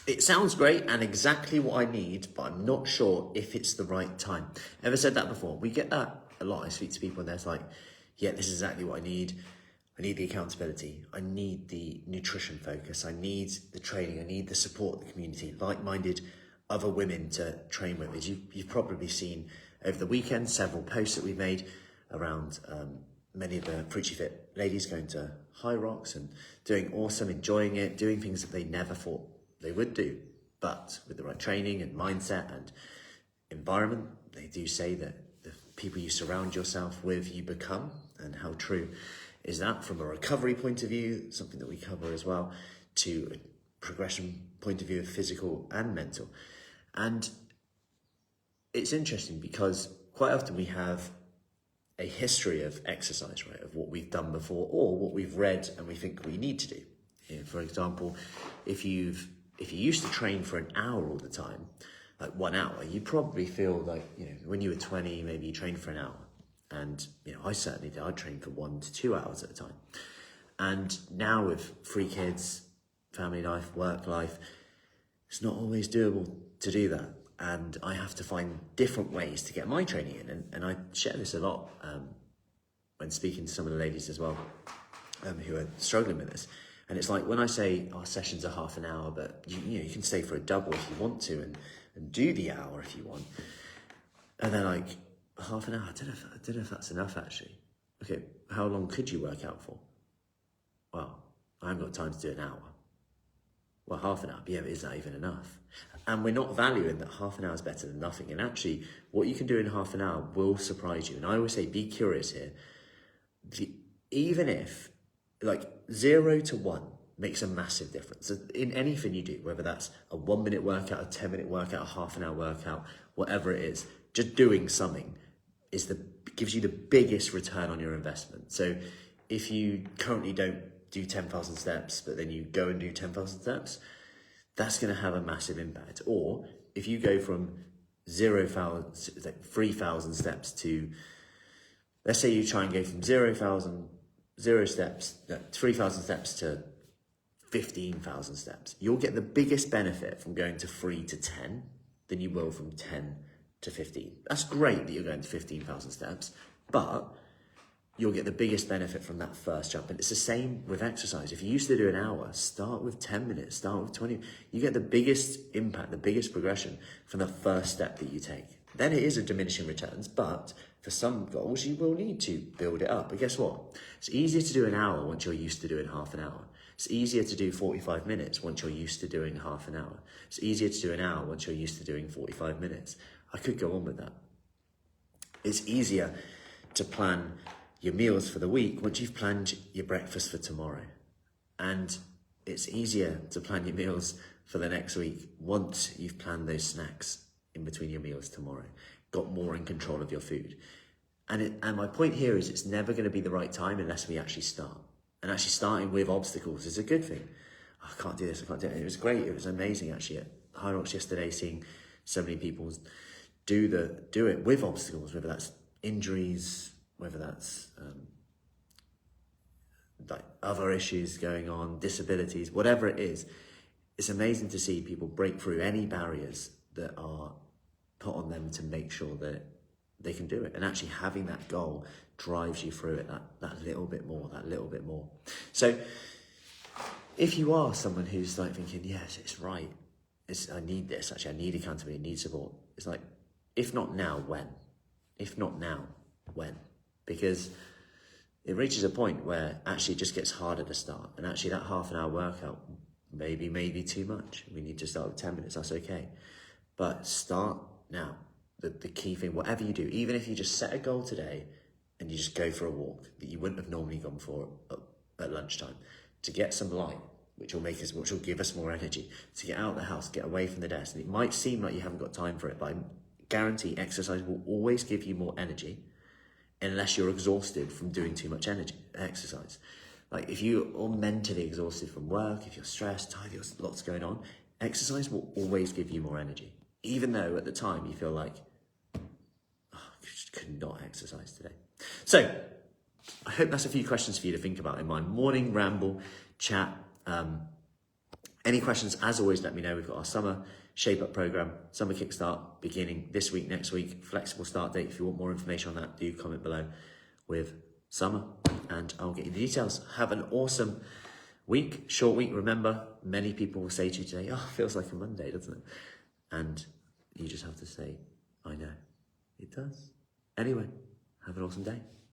It sounds great and exactly what I need, but I'm not sure if it's the right time. Ever said that before? We get that a lot. I speak to people and they're like, yeah, this is exactly what I need. I need the accountability. I need the nutrition focus. I need the training. I need the support of the community, like-minded other women to train with. As you've probably seen over the weekend, several posts that we've made around many of the Fruci Fit ladies going to High Rocks and doing awesome, enjoying it, doing things that they never thought they would do. But with the right training and mindset and environment, they do say that the people you surround yourself with, you become. And how true is that from a recovery point of view, something that we cover as well, to a progression point of view of physical and mental. And it's interesting because quite often we have a history of exercise, right? Of what we've done before or what we've read and we think we need to do. For example, if you used to train for an hour all the time, like 1 hour, you probably feel like, when you were 20, maybe you trained for an hour. And, I certainly did. I trained for 1 to 2 hours at a time. And now with 3 kids, family life, work life, it's not always doable to do that. And I have to find different ways to get my training in. And I share this a lot when speaking to some of the ladies as well who are struggling with this. And it's like when I say our sessions are half an hour, but you can stay for a double if you want to and do the hour if you want. And then like half an hour, I don't know if that's enough actually. Okay, how long could you work out for? Well, I haven't got time to do an hour. Well, half an hour, but yeah, is that even enough? And we're not valuing that half an hour is better than nothing. And actually, what you can do in half an hour will surprise you. And I always say, be curious here. Even if, 0 to 1 makes a massive difference in anything you do, whether that's a 1 minute workout, a 10-minute workout, a half an hour workout, whatever it is, just doing something gives you the biggest return on your investment. So if you currently don't do 10,000 steps, but then you go and do 10,000 steps, that's going to have a massive impact. Or if you go from 3,000 steps to, let's say you try and go from 3,000 steps to 15,000 steps, you'll get the biggest benefit from going to 3 to 10 than you will from 10 to 15. That's great that you're going to 15,000 steps, but you'll get the biggest benefit from that first jump. And it's the same with exercise. If you used to do an hour, start with 10 minutes, start with 20. You get the biggest impact, the biggest progression from the first step that you take. Then it is a diminishing returns, but for some goals, you will need to build it up. But guess what? It's easier to do an hour once you're used to doing half an hour. It's easier to do 45 minutes once you're used to doing half an hour. It's easier to do an hour once you're used to doing 45 minutes. I could go on with that. It's easier to plan your meals for the week once you've planned your breakfast for tomorrow. And it's easier to plan your meals for the next week once you've planned those snacks in between your meals tomorrow, got more in control of your food. And my point here is it's never going to be the right time unless we actually start. And actually starting with obstacles is a good thing. Oh, I can't do this, I can't do it. It was great, it was amazing actually at High Rocks yesterday, seeing so many people do it with obstacles, whether that's injuries, whether that's other issues going on, disabilities, whatever it is. It's amazing to see people break through any barriers that are put on them to make sure that they can do it. And actually having that goal drives you through it that little bit more. So if you are someone who's thinking, yes, it's right, I need this, actually I need accountability, I need support. It's like, if not now, when? If not now, when? Because it reaches a point where actually it just gets harder to start. And actually that half an hour workout maybe too much. We need to start with 10 minutes, that's okay. But start now. The key thing, whatever you do, even if you just set a goal today and you just go for a walk that you wouldn't have normally gone for at lunchtime, to get some light, which will give us more energy, to get out of the house, get away from the desk. And it might seem like you haven't got time for it, but I guarantee exercise will always give you more energy unless you're exhausted from doing too much exercise. Like if you're all mentally exhausted from work, if you're stressed, tired, there's lots going on, exercise will always give you more energy. Even though at the time you feel like, I just could not exercise today. So I hope that's a few questions for you to think about in my morning ramble chat. Any questions, as always, let me know. We've got our summer shape up program, summer kickstart beginning this week, next week, flexible start date. If you want more information on that, do comment below with summer and I'll get you the details. Have an awesome week, short week. Remember, many people will say to you today, oh, it feels like a Monday, doesn't it? And you just have to say, I know, it does. Anyway, have an awesome day.